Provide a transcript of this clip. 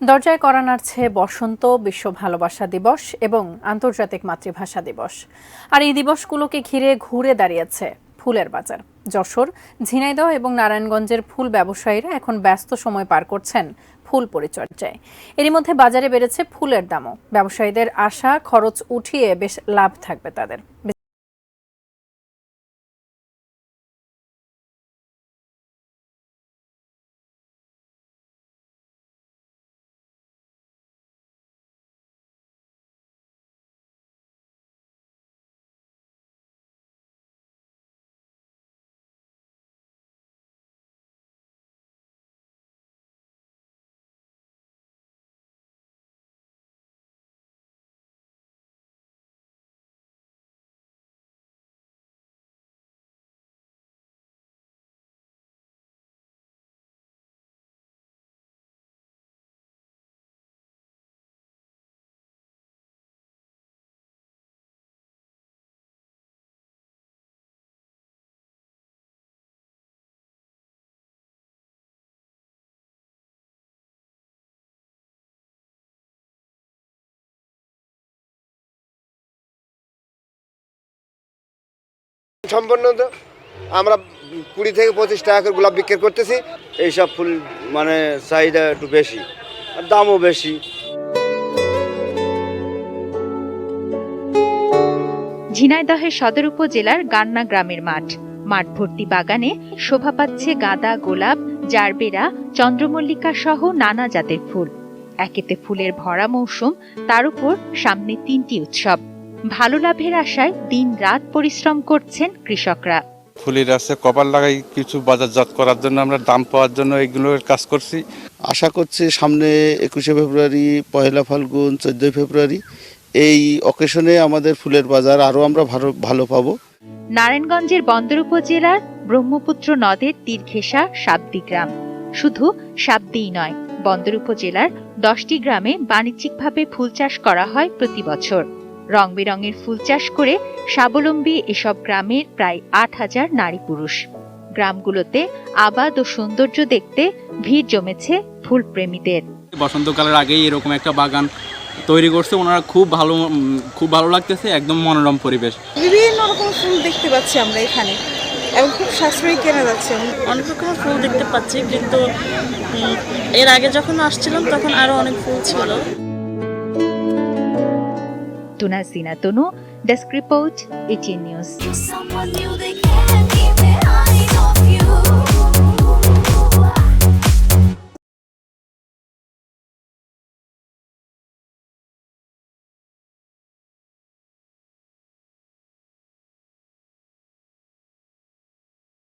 দরজায় কড়া নাড়ছে বসন্ত, বিশ্ব ভালোবাসা দিবস এবং আন্তর্জাতিক মাতৃভাষা দিবস। আর এই দিবসগুলোকে ঘিরে ঘুরে দাঁড়িয়েছে ফুলের বাজার। যশোর, ঝিনাইদহ এবং নারায়ণগঞ্জের ফুল ব্যবসায়ীরা এখন ব্যস্ত সময় পার করছেন ফুল পরিচর্যায়। এরই মধ্যে বাজারে বেড়েছে ফুলের দামও। ব্যবসায়ীদের আশা, খরচ উঠিয়ে বেশ লাভ থাকবে তাদের। সম্পূর্ণ আমরা 20 থেকে 25 টাকা করে গোলাপ বিক্রি করতেছি। এইসব ফুল মানে চাহিদা একটু বেশি আর দামও বেশি। ঝিনাইদহের সদর উপজেলার গান্না গ্রামের মাঠ ভর্তি বাগানে শোভা পাচ্ছে গাঁদা, গোলাপ, জারবেরা, চন্দ্রমল্লিকা সহ নানা জাতের ফুল। একেতে ফুলের ভরা মৌসুম, তার উপর সামনে 3টি উৎসব। ভালো লাভের আশায় দিন রাত পরিশ্রম করছেন কৃষকরা। ফুলের আছে কপাল লাগাই কিছু বাজারজাত করার জন্য, আমরা দাম পাওয়ার জন্য এইগুলোর কাজ করছি। আশা করছি সামনে 21শে ফেব্রুয়ারি, 1 ফাল্গুন, 14 ফেব্রুয়ারি এই অকেশনে আমাদের ফুলের বাজার আরো আমরা ভালো পাবো। নারায়ণগঞ্জের বন্দর উপজেলার ব্রহ্মপুত্র নদের তীর ঘেঁষা সাবদি গ্রাম। শুধু সাবদিই নয়, বন্দর উপজেলার 10টি গ্রামে বাণিজ্যিকভাবে ফুল চাষ করা হয় প্রতি বছর। রং বেরঙের ফুল চাষ করে স্বাবলম্বী এসব গ্রামের প্রায় 8000 নারী পুরুষ। গ্রামগুলোতে আবাদ ও সৌন্দর্য দেখতে ভিড় জমেছে ফুল প্রেমীদের। বসন্তকালের আগেই এরকম একটা বাগান তৈরি করছে ওনারা, খুব ভালো লাগতেছে, একদম মনোরম পরিবেশ। বিভিন্ন রকম ফুল দেখতে পাচ্ছি আমরা এখানে এবং খুব সাশ্রয়ী কেনা যাচ্ছে। অনেক রকমের ফুল দেখতে পাচ্ছি, কিন্তু এর আগে যখন আসছিলাম তখন আরো অনেক ফুল ছিল। তুনা সিনা তনু, ডেস্ক রিপোর্ট, ATN নিউজ।